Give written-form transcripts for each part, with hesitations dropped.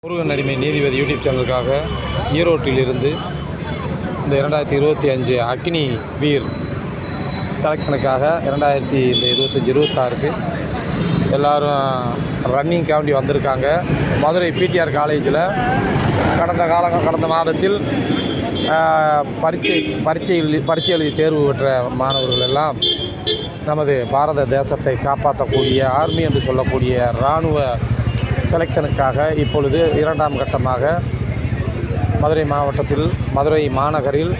முருகன் அடிமை நீதிபதி யூடியூப் சேனலுக்காக ஈரோட்டிலிருந்து இந்த 2025 அக்னி வீர் செலெக்ஷனுக்காக 2025-26க்கு எல்லோரும் ரன்னிங்காண்டி வந்திருக்காங்க. மதுரை பிடிஆர் காலேஜில் கடந்த மாதத்தில் பரீட்சை எழுதி தேர்வு பெற்ற மாணவர்கள் எல்லாம் நமது பாரத தேசத்தை காப்பாற்றக்கூடிய ஆர்மி என்று சொல்லக்கூடிய இராணுவ செலெக்ஷனுக்காக இப்பொழுது இரண்டாம் கட்டமாக மதுரை மாவட்டத்தில் மதுரை மாநகரில்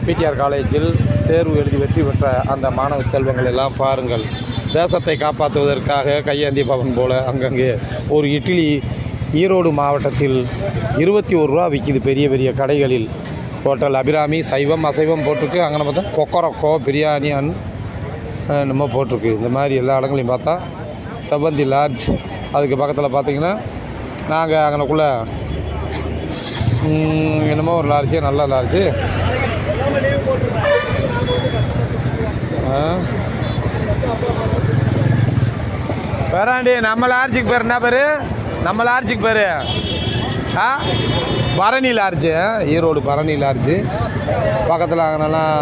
பிடிஆர் காலேஜில் தேர்வு எழுதி வெற்றி பெற்ற அந்த மாணவ செல்வங்கள் எல்லாம் பாருங்கள். தேசத்தை காப்பாற்றுவதற்காக கையேந்தி பவன் போல அங்கங்கே ஒரு இட்லி ஈரோடு மாவட்டத்தில் 21 ரூபா விற்கிது. பெரிய பெரிய கடைகளில் ஹோட்டல் அபிராமி சைவம் அசைவம் போட்டிருக்கு. அங்கே பார்த்தா கொக்கரக்கோ பிரியாணி என்னமோ போட்டிருக்கு. இந்த மாதிரி எல்லா இடங்களையும் பார்த்தா செவந்தி லார்ஜ். அதுக்கு பக்கத்தில் பார்த்திங்கன்னா நாங்கள் அங்கனக்குள்ளே என்னமோ ஒரு லார்ஜு, நல்ல லார்ஜு. பேராண்டி நம்ம லார்ஜுக்கு பேர் என்ன பேர்? நம்ம லார்ஜுக்கு பேர் பரணி லார்ஜு, ஈரோடு பரணி லார்ஜு. பக்கத்தில் அங்கனெல்லாம்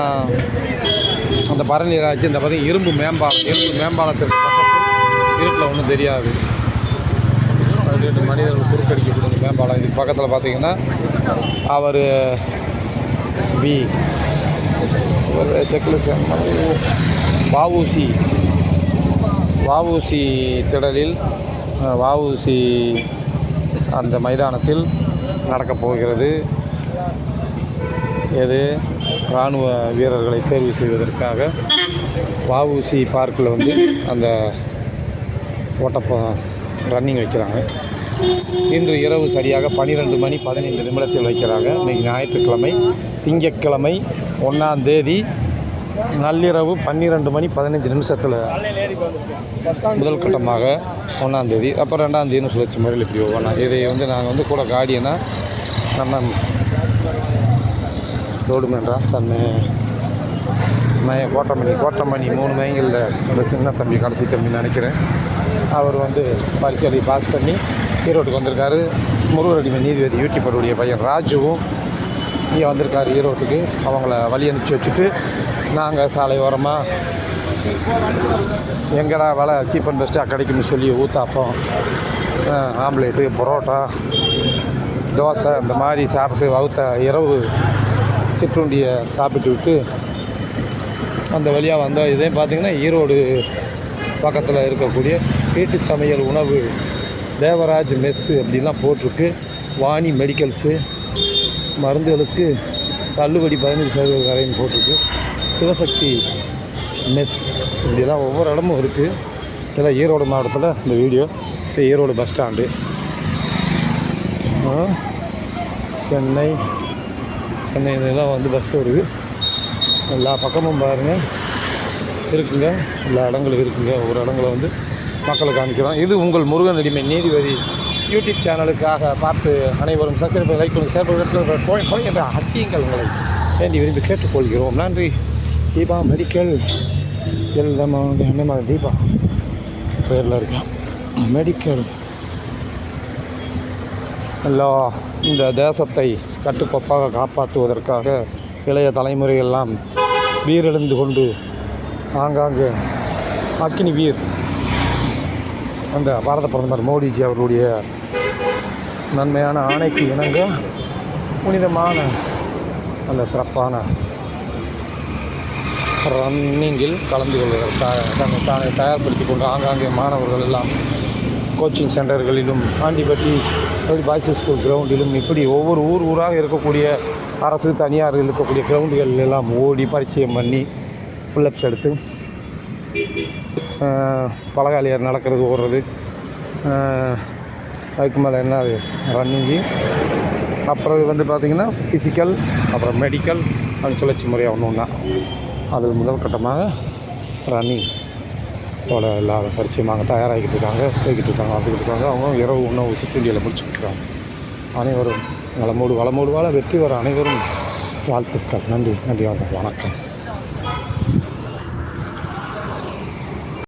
அந்த பரணி லார்ஜு. இந்த பார்த்திங்கன்னா இரும்பு மேம்பாலத்திற்கு பக்கத்தில் இருட்டில் ஒன்றும் தெரியாது. மனிதர்கள் குறுக்கடிக்கக்கூடிய மேம்பாலம். இதுக்கு பக்கத்தில் பார்த்திங்கன்னா அவர் செக்லிஸ் வஉசி திடலில் வஉசி அந்த மைதானத்தில் நடக்கப் போகிறது. இராணுவ வீரர்களை தேர்வு செய்வதற்காக வஉசி பார்க்கில் அந்த ரன்னிங் வைக்கிறாங்க. இன்று இரவு சரியாக 12:15 வைக்கிறாங்க. இன்றைக்கி ஞாயிற்றுக்கிழமை, திங்கட்கிழமை 1ஆம் தேதி நள்ளிரவு 12:15 முதல் கட்டமாக 1ஆம் தேதி, அப்புறம் 2ஆம் தேதினு சுழற்சி முறையில் இப்படி ஒவ்வொன்றா. இதை நாங்கள் கூட கார்டியனா நம்ம ரோடுமேன் ராசன்னு கோட்டமணி 3 மைங்களில் அந்த சின்ன தம்பி கடைசி தம்பி நினைக்கிறேன். அவர் பரீட்சை பாஸ் பண்ணி ஈரோட்டுக்கு வந்திருக்காரு. முருகன் அடிமை நீதிபதி யூடியூபருடைய பையன் ராஜுவும் இங்கே வந்திருக்காரு ஈரோட்டுக்கு. அவங்கள வழி அனுப்பிச்சி வச்சுட்டு நாங்கள் சாலை ஓரமாக எங்கடா வேலை சீப் அண்ட் பெஸ்ட்டாக கிடைக்கும்னு சொல்லி ஊத்தாப்பம், ஆம்லேட்டு, பரோட்டா, தோசை இந்த மாதிரி சாப்பிட்டு இரவு சிற்றுண்டியை சாப்பிட்டு விட்டு அந்த வழியாக வந்தோம். இதே பார்த்திங்கன்னா ஈரோடு பக்கத்தில் இருக்கக்கூடிய வீட்டு சமையல் உணவு தேவராஜ் மெஸ்ஸு அப்படின்லாம் போட்டிருக்கு. வாணி மெடிக்கல்ஸு, மருந்துகளுக்கு தள்ளுபடி 15% வரையும் போட்டிருக்கு. சிவசக்தி மெஸ் இப்படிலாம் ஒவ்வொரு இடமும் இருக்குது. இதெல்லாம் ஈரோடு மாவட்டத்தில் இந்த video. Erode bus stand, Chennai இதெல்லாம் பஸ் வருது. எல்லா பக்கமும் பாருங்கள் இருக்குங்க, எல்லா இடங்களும் இருக்குங்க. ஒவ்வொரு இடங்களை மக்களை காமிக்கிறோம். இது உங்கள் முருகன் அடிமை நீதிபதி யூடியூப் சேனலுக்காக பார்த்து அனைவரும் சப்ஸ்கிரைப், லைக் பண்ணுங்கள், ஷேர் பண்ணுங்கள் என்ற அட்டியங்கள் உங்களை வேண்டி விரும்பி கேட்டுக்கொள்கிறோம். நன்றி. தீபா மெடிக்கல் அண்ணன் தீபா பேரில் இருக்கேன். மெடிக்கல் எல்லாம் இந்த தேசத்தை கட்டுக்கோப்பாக காப்பாற்றுவதற்காக இளைய தலைமுறையெல்லாம் வீரெழுந்து கொண்டு ஆங்காங்கு அக்னி வீர் அந்த பாரத பிரதமர் மோடிஜி அவர்களுடைய நன்மையான ஆணைக்கு இணங்க புனிதமான அந்த சிறப்பான ரன்னிங்கில் கலந்து கொள்வதற்காக தானே தயார்படுத்தி கொண்டு ஆங்காங்கே மாணவர்கள் எல்லாம் கோச்சிங் சென்டர்களிலும் ஆண்டிப்பட்டி பாய்ஸ் ஸ்கூல் கிரவுண்டிலும் இப்படி ஒவ்வொரு ஊராக இருக்கக்கூடிய அரசு தனியார் இருக்கக்கூடிய கிரவுண்டுகள் எல்லாம் ஓடி பரிச்சயம் பண்ணி ஃபுல்லப்ஸ் எடுத்து பலகாலியார் நடக்கிறது, ஓடுறது, அதுக்கு மேலே என்ன ரன்னிங்கு, அப்புறம் பார்த்திங்கன்னா ஃபிசிக்கல், அப்புறம் மெடிக்கல், அது சுழற்சி முறையாக ஒன்று அதில் முதல் கட்டமாக ரன்னிங் போல எல்லா பரிச்சயமாக தயாராகிக்கிட்டு இருக்காங்க, வந்துக்கிட்டு இருக்காங்க. அவங்க இரவு உணவு சிற்றுண்டியில் முடிச்சுட்டு இருக்காங்க. அனைவரும் வளமோடு வாழ வெற்றி வர அனைவரும் வாழ்த்துக்கள். நன்றி, வணக்கம்.